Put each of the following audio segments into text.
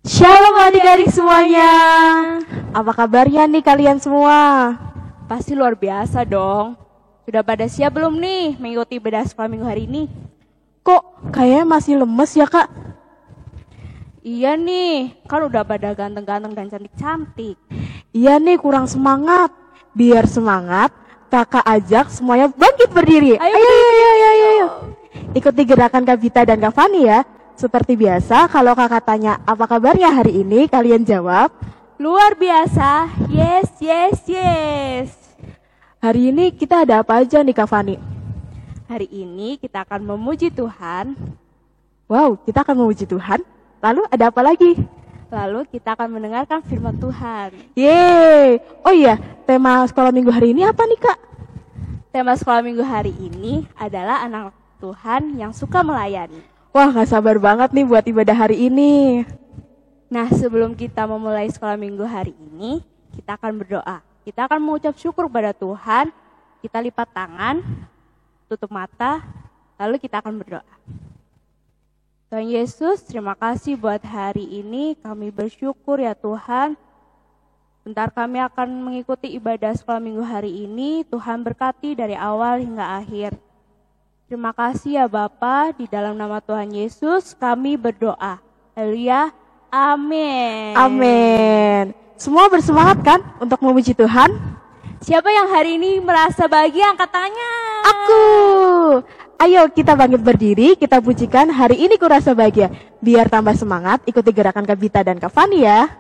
Shalom adik-adik semuanya. Apa kabarnya nih kalian semua? Pasti luar biasa dong. Sudah pada siap belum nih mengikuti ibadah sekolah minggu hari ini? Kok kayaknya masih lemes ya kak? Iya nih, kan udah pada ganteng-ganteng dan cantik-cantik. Iya nih kurang semangat. Biar semangat, kakak ajak semuanya bangkit berdiri. Ayo. Ikuti gerakan Kak Vita dan Kak Fani ya. Seperti biasa, kalau kakak tanya apa kabarnya hari ini, kalian jawab Luar biasa, yes. hari ini kita ada apa aja nih Kak Fani? Hari ini kita akan memuji Tuhan. Wow, kita akan memuji Tuhan. Lalu ada apa lagi? Lalu kita akan mendengarkan firman Tuhan. Yeay. Oh iya, tema sekolah minggu hari ini apa nih Kak? Tema sekolah minggu hari ini adalah anak Tuhan yang suka melayani. Wah, gak sabar banget nih buat ibadah hari ini. Nah, sebelum kita memulai sekolah minggu hari ini, kita akan berdoa. Kita akan mengucap syukur kepada Tuhan. Kita lipat tangan, tutup mata, lalu kita akan berdoa. Tuhan Yesus, terima kasih buat hari ini. Kami bersyukur ya Tuhan. Bentar kami akan mengikuti ibadah sekolah minggu hari ini. Tuhan berkati dari awal hingga akhir. Terima kasih ya Bapa, di dalam nama Tuhan Yesus kami berdoa. Haleluya. Amin. Amin. Semua bersemangat kan untuk memuji Tuhan? Siapa yang hari ini merasa bahagia, angkat tangannya. Aku. Ayo kita bangkit berdiri, kita pujikan hari ini kurasa bahagia. Biar tambah semangat, ikuti gerakan Kak Vita dan Kak Fani ya.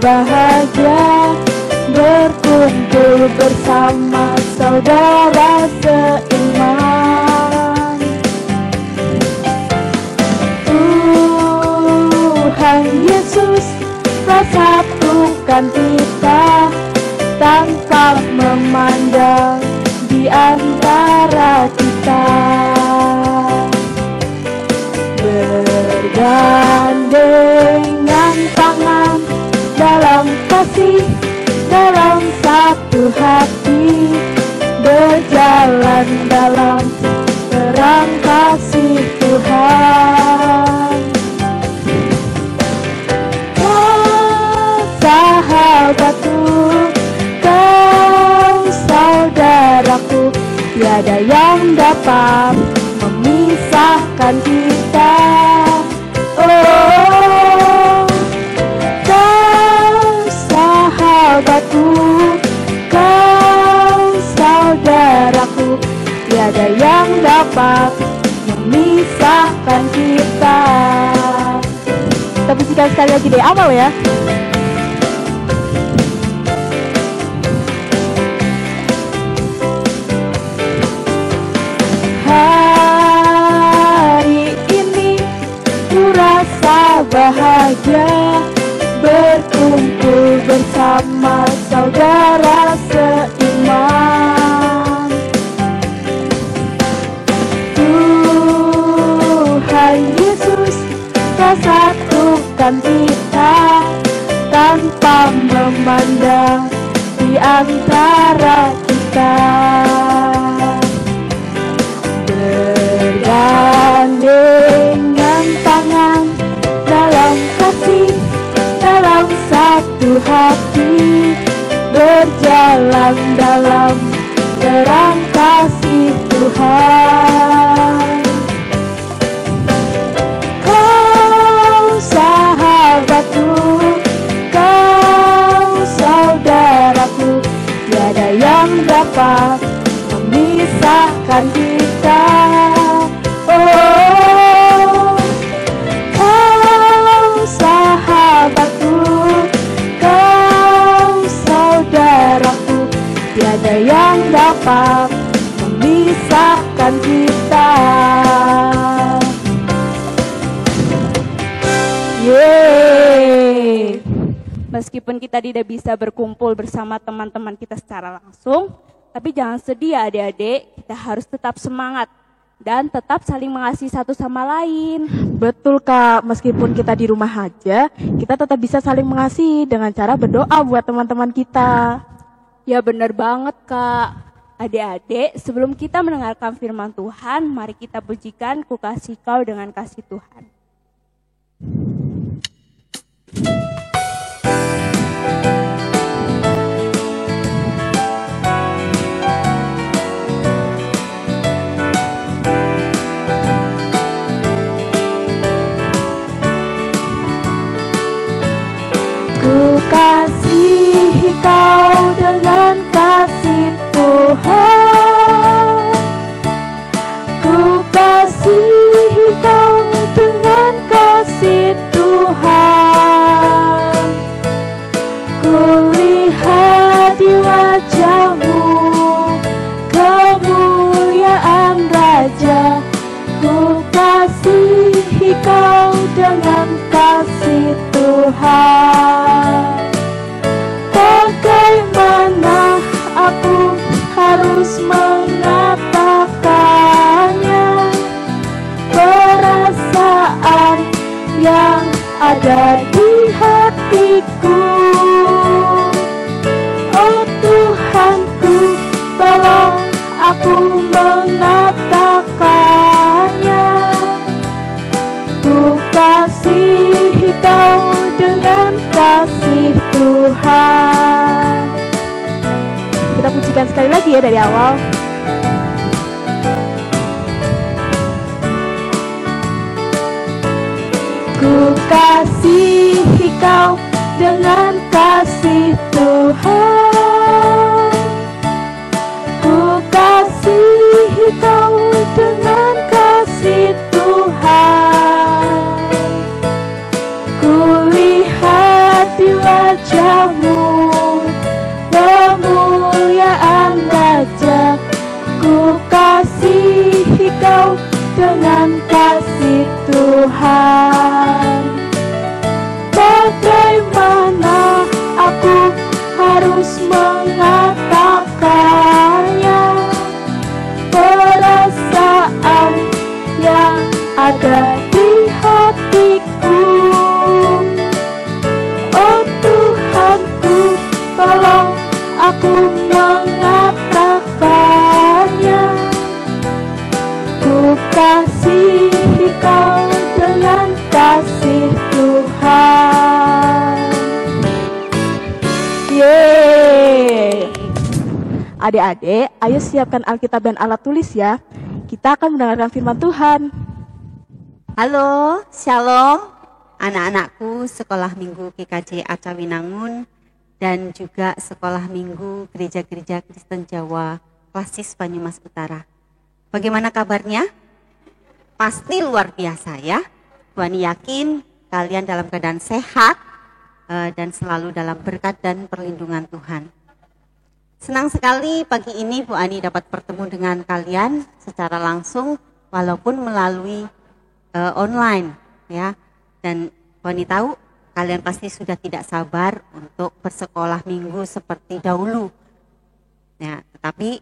Bahagia berkumpul bersama saudara seiman. Tuhan Yesus persatukan kita tanpa memandang di antara kita. Bergandengan tangan dalam kasih, dalam satu hati, berjalan dalam terang kasih Tuhan. Kau sahabatku, kau saudaraku, tiada yang dapat memisahkan kita. Sahabatku, kau saudaraku, tiada yang dapat memisahkan kita. Kita pujikan sekali lagi deh, amal ya. Hari ini ku rasa bahagia berkumpul bersama saudara seiman. Tuhan Yesus persatukan kita tanpa memandang di antara kita. Bergandengan tangan dalam kasih, dalam satu hati, berjalan dalam terang kasih Tuhan. Kau sahabatku, kau saudaraku, tiada yang dapat memisahkan kita. Kau sahabatku, kau saudaraku, tiada yang dapat memisahkan kita. Yeay. Meskipun kita tidak bisa berkumpul bersama teman-teman kita secara langsung, Tapi jangan sedih ya adik-adik, kita harus tetap semangat dan tetap saling mengasihi satu sama lain. Betul Kak, meskipun kita di rumah aja, kita tetap bisa saling mengasihi dengan cara berdoa buat teman-teman kita. Ya benar banget Kak. Adik-adik, sebelum kita mendengarkan firman Tuhan, mari kita pujikan Ku Kasih Kau dengan kasih Tuhan. Ku kasihi kau dengan kasih Tuhan. Ku kasihi kau dengan kasih Tuhan. Ku lihat di wajahmu kemuliaan Raja. Ku kasihi kau dengan kasih Tuhan. Bagaimana aku harus mengatakannya? Perasaan yang ada di hatiku. Oh Tuhanku, tolong aku mengatakannya. Ku kasihi kau dengan kasih Tuhan. Kita pujikan sekali lagi ya dari awal. Ku kasihi kau dengan kasih Tuhan. Ku kasihi kau dengan kasih Tuhan. Ku lihat di wajahmu kemuliaan Raja. Ku kasihi kau dengan kasih Tuhan. Bagaimana aku harus mengatakannya? Perasaan yang ada di hatiku. Oh Tuhanku, tolong aku mengatakannya. Ku kasihi kau dengan kasih Tuhan. Yeay. Adik-adik, ayo siapkan Alkitab dan alat tulis ya. Kita akan mendengarkan firman Tuhan. Halo, Shalom anak-anakku sekolah minggu GKJ Acawinangun dan juga sekolah minggu gereja-gereja Kristen Jawa Klasis Banyumas Utara. Bagaimana kabarnya? Pasti luar biasa ya. Bu Ani yakin kalian dalam keadaan sehat dan selalu dalam berkat dan perlindungan Tuhan. Senang sekali pagi ini Bu Ani dapat bertemu dengan kalian secara langsung walaupun melalui online ya. Dan Bu Ani tahu kalian pasti sudah tidak sabar untuk bersekolah minggu seperti dahulu. Ya, tetapi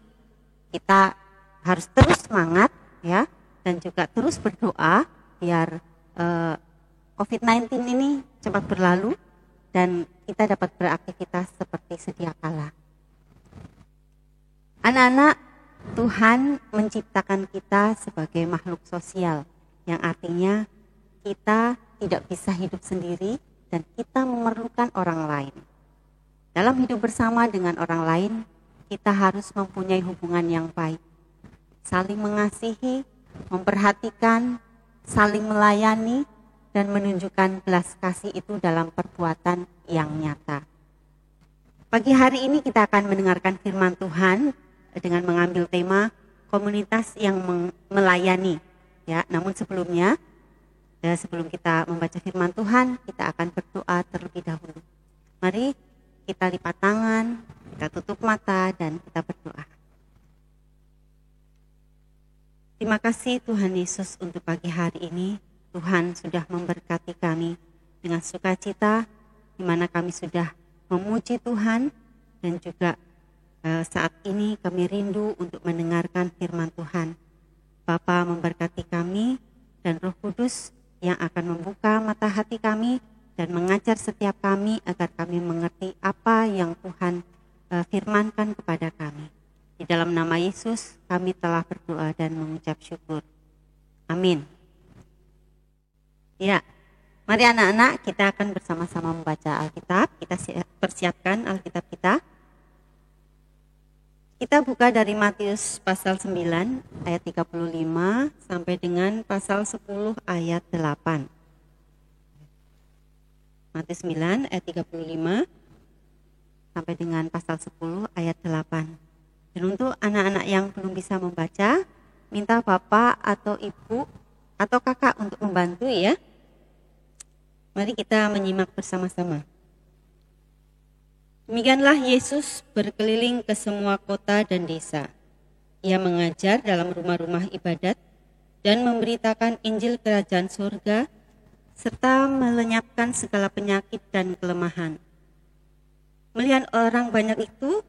kita harus terus semangat ya dan juga terus berdoa biar COVID-19 ini cepat berlalu dan kita dapat beraktivitas seperti sedia kala. Anak-anak, Tuhan menciptakan kita sebagai makhluk sosial, yang artinya kita tidak bisa hidup sendiri dan kita memerlukan orang lain. Dalam hidup bersama dengan orang lain, kita harus mempunyai hubungan yang baik, saling mengasihi, memperhatikan, saling melayani, dan menunjukkan belas kasih itu dalam perbuatan yang nyata. Pagi hari ini kita akan mendengarkan firman Tuhan dengan mengambil tema komunitas yang melayani. Ya, namun sebelumnya, sebelum kita membaca firman Tuhan, kita akan berdoa terlebih dahulu. Mari kita lipat tangan, kita tutup mata, dan kita berdoa. Terima kasih Tuhan Yesus untuk pagi hari ini. Tuhan sudah memberkati kami dengan sukacita, di mana kami sudah memuji Tuhan dan juga Saat ini kami rindu untuk mendengarkan firman Tuhan. Bapa memberkati kami dan Roh Kudus yang akan membuka mata hati kami dan mengajar setiap kami agar kami mengerti apa yang Tuhan firmankan kepada kami. Di dalam nama Yesus kami telah berdoa dan mengucap syukur. Amin. Ya, mari anak-anak kita akan bersama-sama membaca Alkitab. Kita persiapkan Alkitab kita. Kita buka dari Matius pasal 9 ayat 35 sampai dengan pasal 10 ayat 8. Matius 9 ayat 35 sampai dengan pasal 10 ayat 8. Dan untuk anak-anak yang belum bisa membaca, minta bapak atau ibu atau kakak untuk membantu ya. Mari kita menyimak bersama-sama. Demikianlah Yesus berkeliling ke semua kota dan desa. Ia mengajar dalam rumah-rumah ibadat dan memberitakan Injil Kerajaan Surga serta melenyapkan segala penyakit dan kelemahan. Melihat orang banyak itu,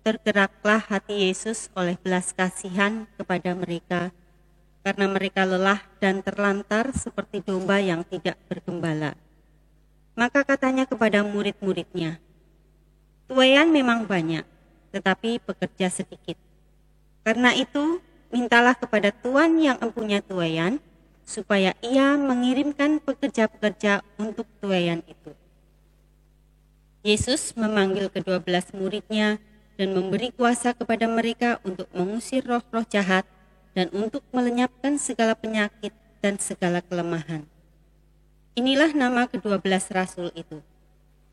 tergeraklah hati Yesus oleh belas kasihan kepada mereka karena mereka lelah dan terlantar seperti domba yang tidak bergembala. Maka katanya kepada murid-muridnya, "Tuaian memang banyak, tetapi pekerja sedikit. Karena itu, mintalah kepada Tuan yang empunya tuaian, supaya ia mengirimkan pekerja-pekerja untuk tuaian itu." Yesus memanggil ke-12 muridnya dan memberi kuasa kepada mereka untuk mengusir roh-roh jahat dan untuk melenyapkan segala penyakit dan segala kelemahan. Inilah nama ke-12 rasul itu.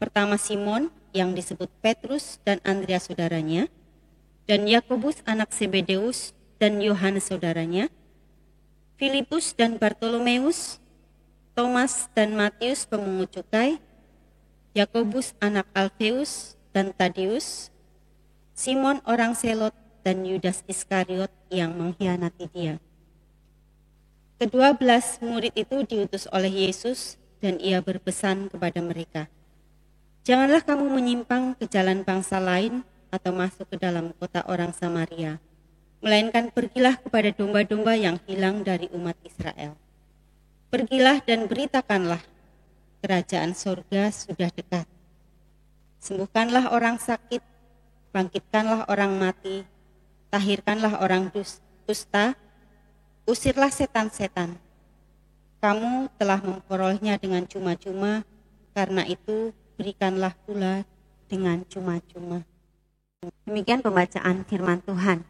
Pertama Simon, yang disebut Petrus dan Andreas saudaranya, dan Yakobus anak Zebedeus dan Yohanes saudaranya, Filipus dan Bartolomeus, Thomas dan Matius pemungut cukai, Yakobus anak Alfeus dan Tadeus, Simon orang Selot dan Yudas Iskariot yang mengkhianati dia. Ke-12 murid itu diutus oleh Yesus dan ia berpesan kepada mereka, "Janganlah kamu menyimpang ke jalan bangsa lain atau masuk ke dalam kota orang Samaria, melainkan pergilah kepada domba-domba yang hilang dari umat Israel. Pergilah dan beritakanlah, kerajaan surga sudah dekat. Sembuhkanlah orang sakit, bangkitkanlah orang mati, tahirkanlah orang dusta, usirlah setan-setan. Kamu telah memperolehnya dengan cuma-cuma, karena itu berikanlah pula dengan cuma-cuma." Demikian pembacaan firman Tuhan.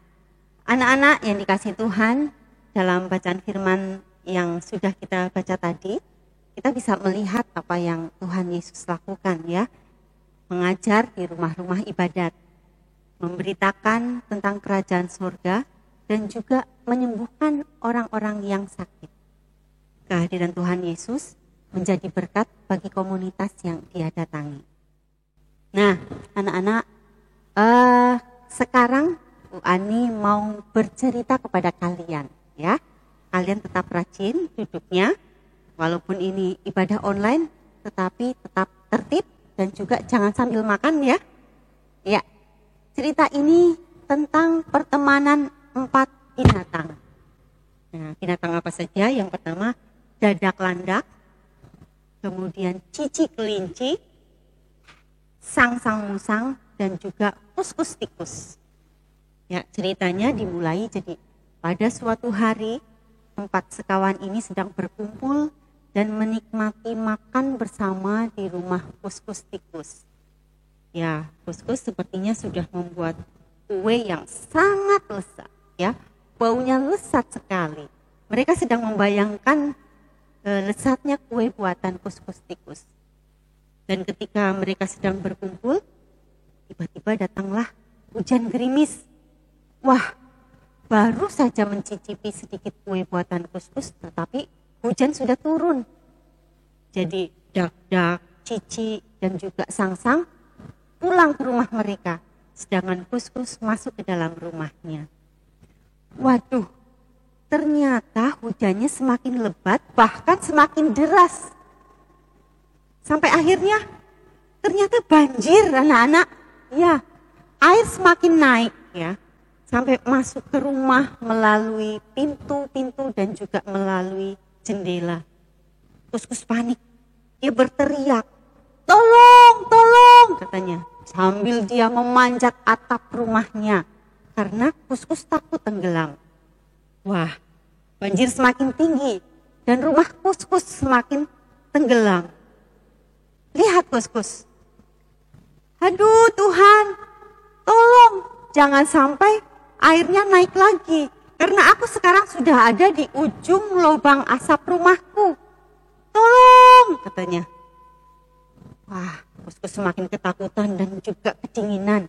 Anak-anak yang dikasihi Tuhan, dalam bacaan firman yang sudah kita baca tadi, kita bisa melihat apa yang Tuhan Yesus lakukan ya. Mengajar di rumah-rumah ibadat, memberitakan tentang kerajaan surga, dan juga menyembuhkan orang-orang yang sakit. Kehadiran Tuhan Yesus menjadi berkat bagi komunitas yang dia datangi. Nah, anak-anak, sekarang Bu Ani mau bercerita kepada kalian, ya. Kalian tetap rajin duduknya, walaupun ini ibadah online, tetapi tetap tertib dan juga jangan sambil makan ya. Ya, cerita ini tentang pertemanan 4 binatang. Nah, binatang apa saja? Yang pertama, dadak landak. Kemudian cici kelinci, sang-sang musang, dan juga kuskus tikus. Ya, ceritanya dimulai jadi pada suatu hari 4 sekawan ini sedang berkumpul dan menikmati makan bersama di rumah kuskus tikus. Ya, kuskus sepertinya sudah membuat kue yang sangat lezat, ya, baunya lezat sekali. Mereka sedang membayangkan lezatnya kue buatan kuskus tikus. Dan ketika mereka sedang berkumpul, tiba-tiba datanglah hujan gerimis. Wah, baru saja mencicipi sedikit kue buatan kuskus, tetapi hujan sudah turun. Jadi dak-dak, cici, dan juga sang-sang pulang ke rumah mereka. Sedangkan kuskus masuk ke dalam rumahnya. Waduh, ternyata hujannya semakin lebat, bahkan semakin deras. Sampai akhirnya ternyata banjir anak-anak. Ya, air semakin naik ya, sampai masuk ke rumah melalui pintu-pintu dan juga melalui jendela. Kuskus panik, dia berteriak, tolong, tolong katanya. Sambil dia memanjat atap rumahnya karena Kuskus takut tenggelam. Wah, banjir semakin tinggi dan rumah Kuskus semakin tenggelam. Lihat Kuskus. Aduh Tuhan, tolong jangan sampai airnya naik lagi. Karena aku sekarang sudah ada di ujung lubang asap rumahku. Tolong katanya. Wah, Kuskus semakin ketakutan dan juga kedinginan.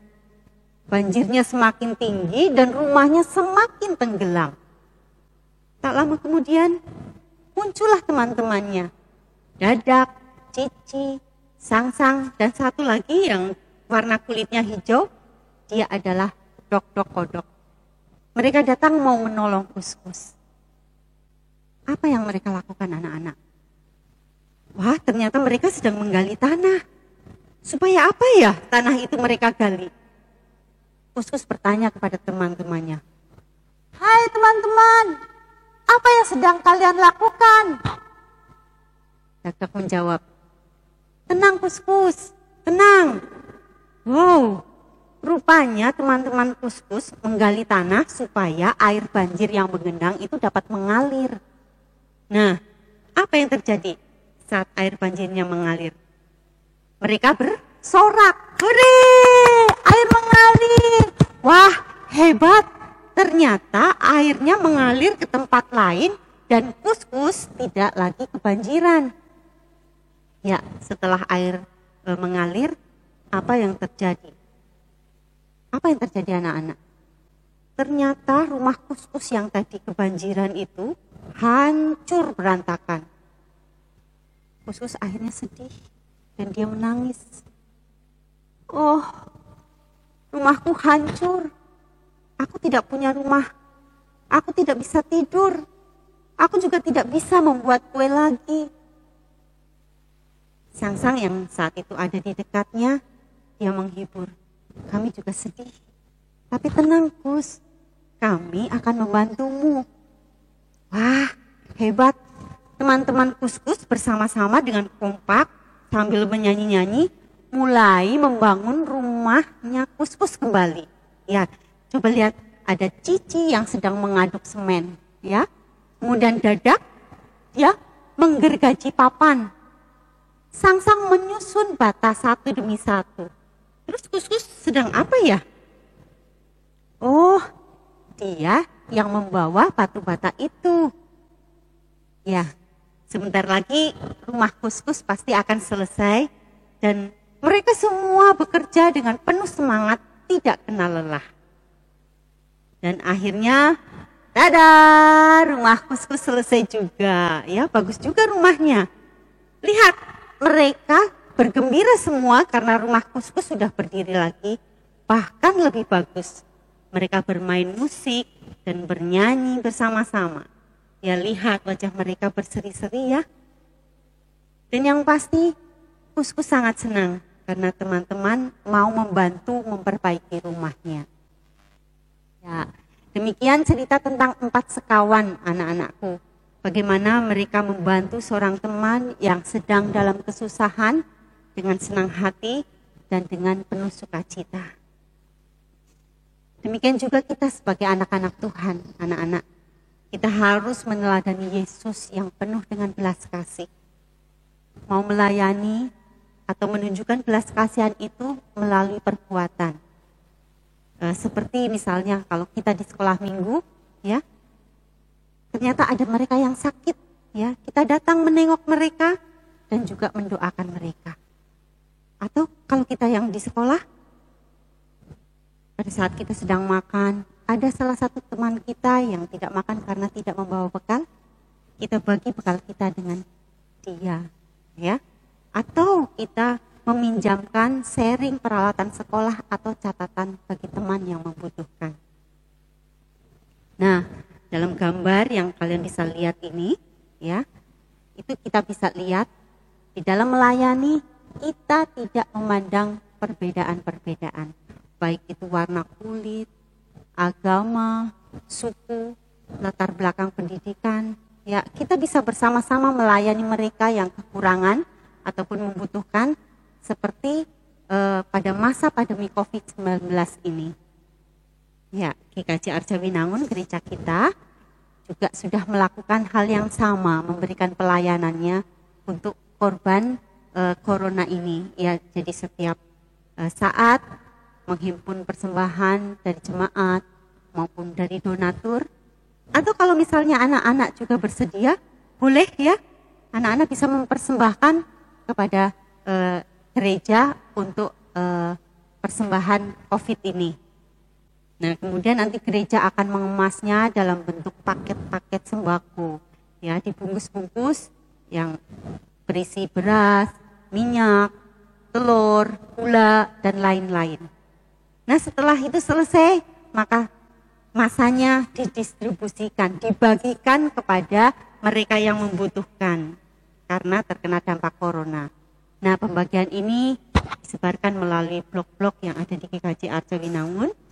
Banjirnya semakin tinggi dan rumahnya semakin tenggelam. Tak lama kemudian muncullah teman-temannya. Dadak, Cici, Sangsang, dan satu lagi yang warna kulitnya hijau. Dia adalah Dok-Dok Kodok. Mereka datang mau menolong Kuskus. Apa yang mereka lakukan anak-anak? Wah, ternyata mereka sedang menggali tanah. Supaya apa ya tanah itu mereka gali? Kuskus bertanya kepada teman-temannya. Hai teman-teman, apa yang sedang kalian lakukan? Dok-Dok menjawab, tenang Kuskus, tenang. Wow, rupanya teman-teman Kuskus menggali tanah supaya air banjir yang menggenang itu dapat mengalir. Nah, apa yang terjadi saat air banjirnya mengalir? Mereka bersorak, hore, air mengalir. Wah, hebat. Ternyata airnya mengalir ke tempat lain dan Kuskus tidak lagi kebanjiran. Ya, setelah air mengalir, apa yang terjadi? Apa yang terjadi anak-anak? Ternyata rumah Kuskus yang tadi kebanjiran itu hancur berantakan. Kuskus akhirnya sedih dan dia menangis. Oh, rumahku hancur. Aku tidak punya rumah. Aku tidak bisa tidur. Aku juga tidak bisa membuat kue lagi. Sangsang yang saat itu ada di dekatnya, dia menghibur. Kami juga sedih. Tapi tenang Kus, kami akan membantumu. Wah, hebat. Teman-teman Kuskus bersama-sama dengan kompak sambil menyanyi-nyanyi mulai membangun rumahnya Kuskus kembali. Ya, coba lihat ada Cici yang sedang mengaduk semen, ya. Kemudian Dadak ya menggergaji papan. Sangsang menyusun bata satu demi satu. Terus Kuskus sedang apa ya? Oh, dia yang membawa batu bata itu. Ya, sebentar lagi rumah Kuskus pasti akan selesai dan mereka semua bekerja dengan penuh semangat, tidak kenal lelah. Dan akhirnya, tada, rumah Kuskus selesai juga. Ya, bagus juga rumahnya. Lihat, mereka bergembira semua karena rumah Kuskus sudah berdiri lagi, bahkan lebih bagus. Mereka bermain musik dan bernyanyi bersama-sama. Ya, lihat wajah mereka berseri-seri ya. Dan yang pasti Kuskus sangat senang karena teman-teman mau membantu memperbaiki rumahnya. Ya, demikian cerita tentang 4 sekawan anak-anakku. Bagaimana mereka membantu seorang teman yang sedang dalam kesusahan dengan senang hati dan dengan penuh sukacita. Demikian juga kita sebagai anak-anak Tuhan, anak-anak. Kita harus meneladani Yesus yang penuh dengan belas kasih. Mau melayani atau menunjukkan belas kasihan itu melalui perbuatan. Seperti misalnya kalau kita di sekolah minggu, ya, ternyata ada mereka yang sakit, ya, kita datang menengok mereka dan juga mendoakan mereka. Atau kalau kita yang di sekolah, pada saat kita sedang makan, ada salah satu teman kita yang tidak makan karena tidak membawa bekal, kita bagi bekal kita dengan dia, ya. Atau kita meminjamkan sharing peralatan sekolah atau catatan bagi teman yang membutuhkan. Nah, dalam gambar yang kalian bisa lihat ini, ya, itu kita bisa lihat di dalam melayani kita tidak memandang perbedaan-perbedaan. baik itu warna kulit, agama, suku, latar belakang pendidikan. Ya, kita bisa bersama-sama melayani mereka yang kekurangan ataupun membutuhkan seperti pada masa pandemi COVID-19 ini. Ya, GKJ Arjawinangun gereja kita juga sudah melakukan hal yang sama, memberikan pelayanannya untuk korban corona ini. Ya, jadi setiap saat menghimpun persembahan dari jemaat maupun dari donatur, atau kalau misalnya anak-anak juga bersedia, boleh ya, anak-anak bisa mempersembahkan kepada gereja untuk persembahan COVID ini. Nah, kemudian nanti gereja akan mengemasnya dalam bentuk paket-paket sembako, ya, dibungkus-bungkus yang berisi beras, minyak, telur, gula, dan lain-lain. Nah, setelah itu selesai, maka masanya didistribusikan, dibagikan kepada mereka yang membutuhkan karena terkena dampak corona. Nah, pembagian ini disebarkan melalui blok-blok yang ada di GKJ Arjawinangun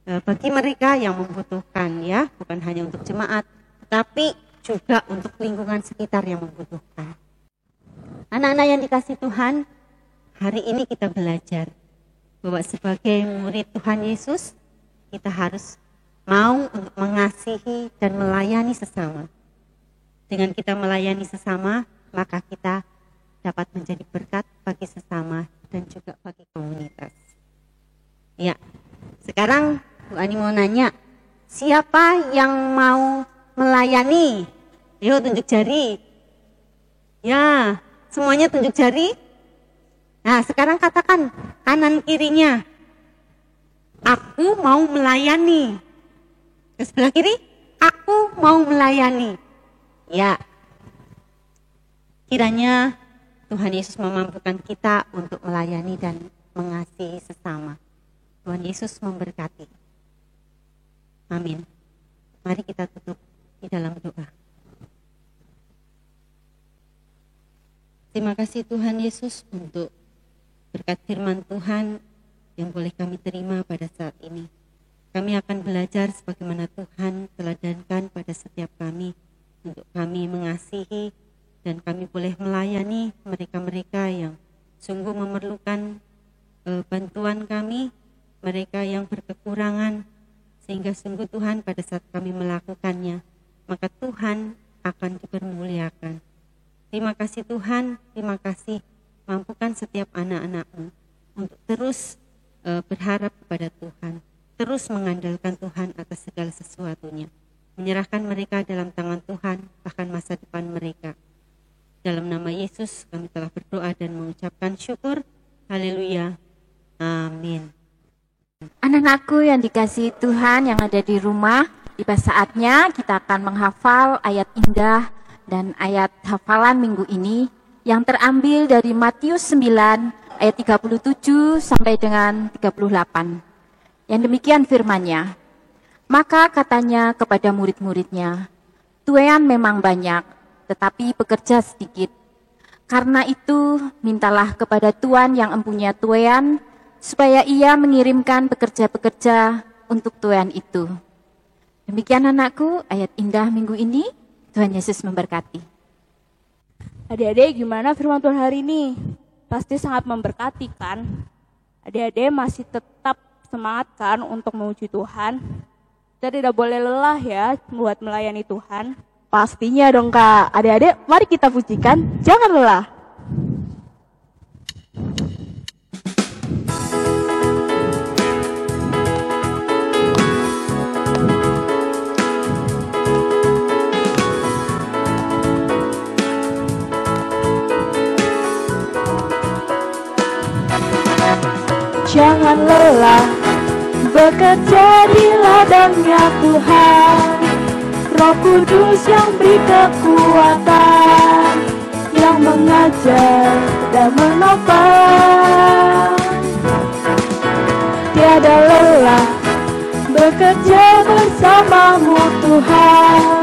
bagi mereka yang membutuhkan, ya, bukan hanya untuk jemaat, tetapi juga untuk lingkungan sekitar yang membutuhkan. Anak-anak yang dikasih Tuhan, hari ini kita belajar bahwa sebagai murid Tuhan Yesus, kita harus mau untuk mengasihi dan melayani sesama. Dengan kita melayani sesama, maka kita dapat menjadi berkat bagi sesama dan juga bagi komunitas. Ya, sekarang Bu Ani mau nanya, siapa yang mau melayani? Yuk tunjuk jari. Ya, semuanya tunjuk jari. Nah, sekarang katakan kanan kirinya. Aku mau melayani. Ke sebelah kiri, aku mau melayani. Ya, kiranya Tuhan Yesus memampukan kita untuk melayani dan mengasihi sesama. Tuhan Yesus memberkati. Amin. Mari kita tutup di dalam doa. Terima kasih Tuhan Yesus untuk berkat firman Tuhan yang boleh kami terima pada saat ini. Kami akan belajar sebagaimana Tuhan teladankan pada setiap kami untuk kami mengasihi dan kami boleh melayani mereka-mereka yang sungguh memerlukan bantuan kami, mereka yang berkekurangan, sehingga sungguh Tuhan pada saat kami melakukannya, maka Tuhan akan dipermuliakan. Terima kasih Tuhan, terima kasih mampukan setiap anak-anak-Mu untuk terus berharap kepada Tuhan, terus mengandalkan Tuhan atas segala sesuatunya, menyerahkan mereka dalam tangan Tuhan, bahkan masa depan mereka. Dalam nama Yesus kami telah berdoa dan mengucapkan syukur. Haleluya. Amin. Anak-anakku yang dikasihi Tuhan yang ada di rumah, tiba saatnya kita akan menghafal ayat indah dan ayat hafalan minggu ini yang terambil dari Matius 9 ayat 37 sampai dengan 38. Yang demikian firman-Nya. Maka katanya kepada murid-muridnya, tuaian memang banyak, tetapi pekerja sedikit. Karena itu mintalah kepada Tuhan yang empunya tuaian, supaya ia mengirimkan pekerja-pekerja untuk tuaian itu. Demikian anakku, ayat indah minggu ini. Tuhan Yesus memberkati. Adik-adik, gimana firman Tuhan hari ini? Pasti sangat memberkati kan? Adik-adik masih tetap semangat kan untuk memuji Tuhan? Kita tidak boleh lelah ya buat melayani Tuhan. Pastinya dong Kak. Adik-adik, mari kita pujikan, jangan lelah. Jangan lelah bekerja di ladangnya Tuhan. Roh Kudus yang beri kekuatan, yang mengajar dan menopang. Tiada lelah bekerja bersamamu Tuhan,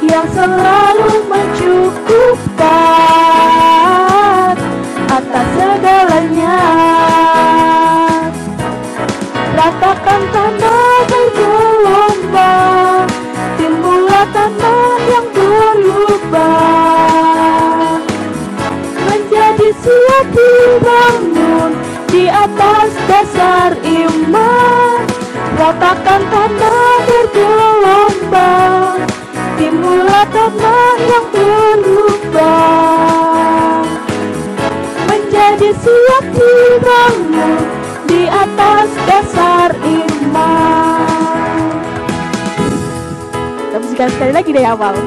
yang selalu mencukupkan atas segalanya. siap dibangun di atas dasar iman. Ratakan tanah bergelombang, timbullah tanah yang berlubang. Menjadi siap dibangun di atas dasar iman. Kita musikan sekali lagi deh awal.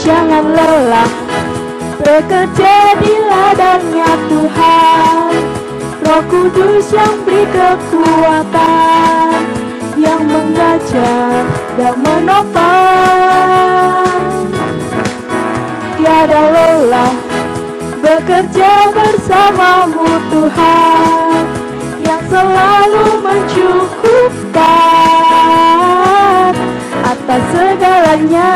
Jangan lelah bekerja di ladangnya Tuhan. Roh Kudus yang beri kekuatan, yang mengajar dan menopang. Tiada lelah bekerja bersamamu Tuhan, yang selalu mencukupkan atas segalanya.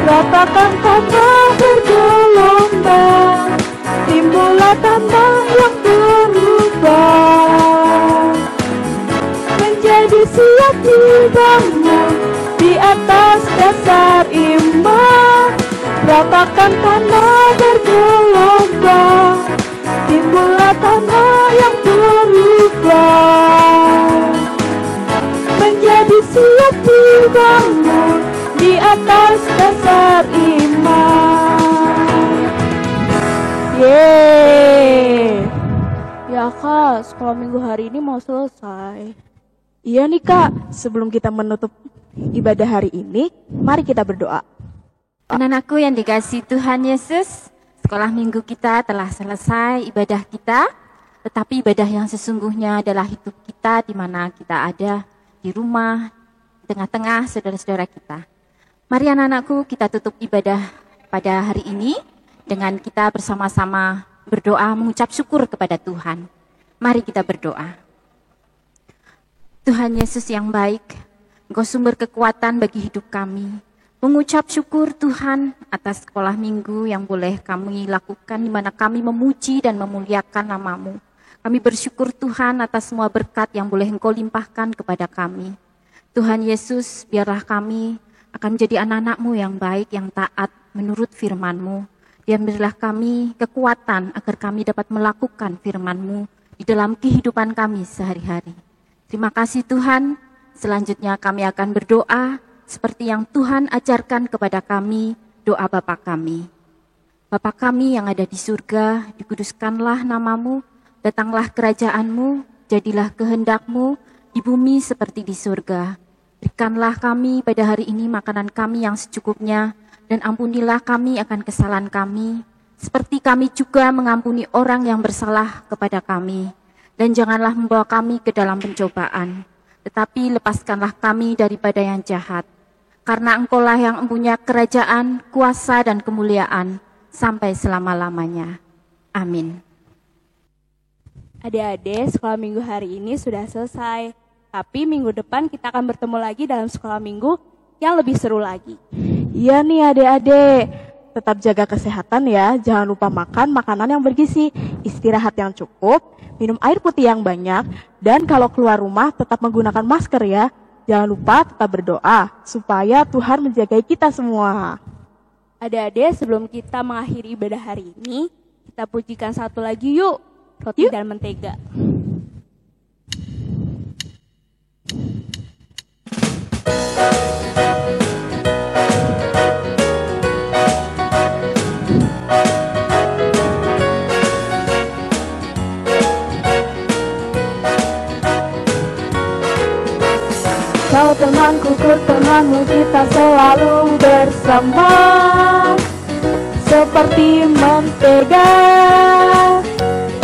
Ratakan tanah bergelombang, timbullah tanah yang berubah. Menjadi siap dibangun di atas dasar iman. Ratakan tanah bergelombang, timbullah tanah yang berubah. Menjadi siap dibangun di atas dasar iman. Yeay. Ya Kak, sekolah minggu hari ini mau selesai. Iya nih Kak, sebelum kita menutup ibadah hari ini, mari kita berdoa. Anak-anakku yang dikasihi Tuhan Yesus, sekolah minggu kita telah selesai ibadah kita, tetapi ibadah yang sesungguhnya adalah hidup kita di mana kita ada di rumah, di tengah-tengah saudara-saudara kita. Mari anak-anakku kita tutup ibadah pada hari ini dengan kita bersama-sama berdoa mengucap syukur kepada Tuhan. Mari kita berdoa. Tuhan Yesus yang baik, Engkau sumber kekuatan bagi hidup kami. Mengucap syukur Tuhan atas sekolah minggu yang boleh kami lakukan di mana kami memuji dan memuliakan nama-Mu. Kami bersyukur Tuhan atas semua berkat yang boleh Engkau limpahkan kepada kami. Tuhan Yesus, biarlah kami akan menjadi anak-anak-Mu yang baik, yang taat menurut firman-Mu. Dan berilah kami kekuatan agar kami dapat melakukan firman-Mu di dalam kehidupan kami sehari-hari. Terima kasih Tuhan. Selanjutnya kami akan berdoa seperti yang Tuhan ajarkan kepada kami, doa Bapa kami. Bapa kami yang ada di surga, dikuduskanlah nama-Mu, datanglah kerajaan-Mu, jadilah kehendak-Mu di bumi seperti di surga. Berikanlah kami pada hari ini makanan kami yang secukupnya, dan ampunilah kami akan kesalahan kami, seperti kami juga mengampuni orang yang bersalah kepada kami. Dan janganlah membawa kami ke dalam pencobaan, tetapi lepaskanlah kami daripada yang jahat. Karena Engkaulah yang mempunyai kerajaan, kuasa, dan kemuliaan sampai selama-lamanya. Amin. Adik-adik, sekolah minggu hari ini sudah selesai. Tapi minggu depan kita akan bertemu lagi dalam sekolah minggu yang lebih seru lagi. Iya nih adik-adik, tetap jaga kesehatan ya. Jangan lupa makan makanan yang bergizi, istirahat yang cukup, minum air putih yang banyak, dan kalau keluar rumah tetap menggunakan masker ya. Jangan lupa tetap berdoa supaya Tuhan menjaga kita semua. Adik-adik, sebelum kita mengakhiri ibadah hari ini, kita pujikan satu lagi yuk, Roti dan Mentega. Kau temanku, ku temanmu, kita selalu bersama, seperti mentega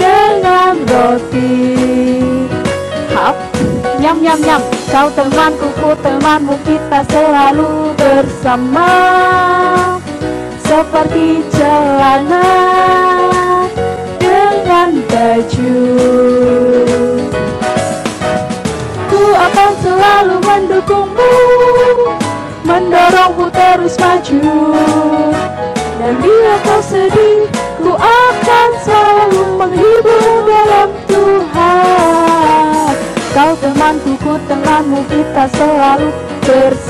dengan roti. Hap, nyam nyam nyam. Kau temanku, ku temanmu, kita selalu bersama, seperti celana dengan baju. Akan selalu mendukungmu, mendorongmu terus maju. Dan bila kau sedih, ku akan selalu menghibur.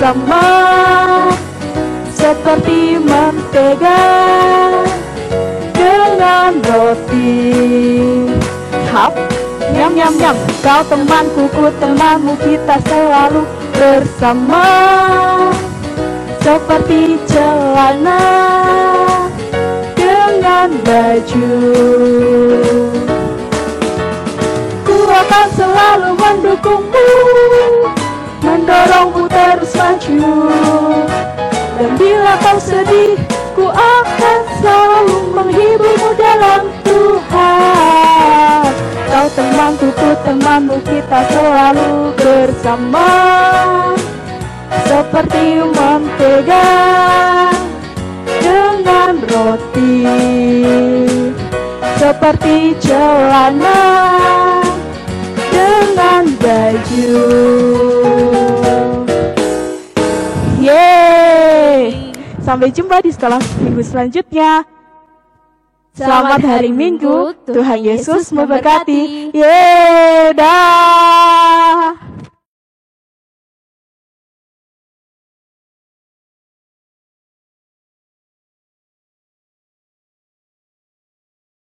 bersama, seperti mentega dengan roti. Hap, nyam nyam nyam. Kau temanku, ku temanmu, kita selalu bersama, seperti celana dengan baju. Ku akan selalu mendukungmu, mendorongmu terus maju. Dan bila kau sedih, ku akan selalu menghiburmu dalam Tuhan. Kau temanku, ku temanmu, kita selalu bersama, seperti mentega dengan roti, seperti celana dengan baju. Yeay, sampai jumpa di sekolah minggu selanjutnya. Selamat hari Minggu, Tuhan Yesus memberkati. Yeay, dah.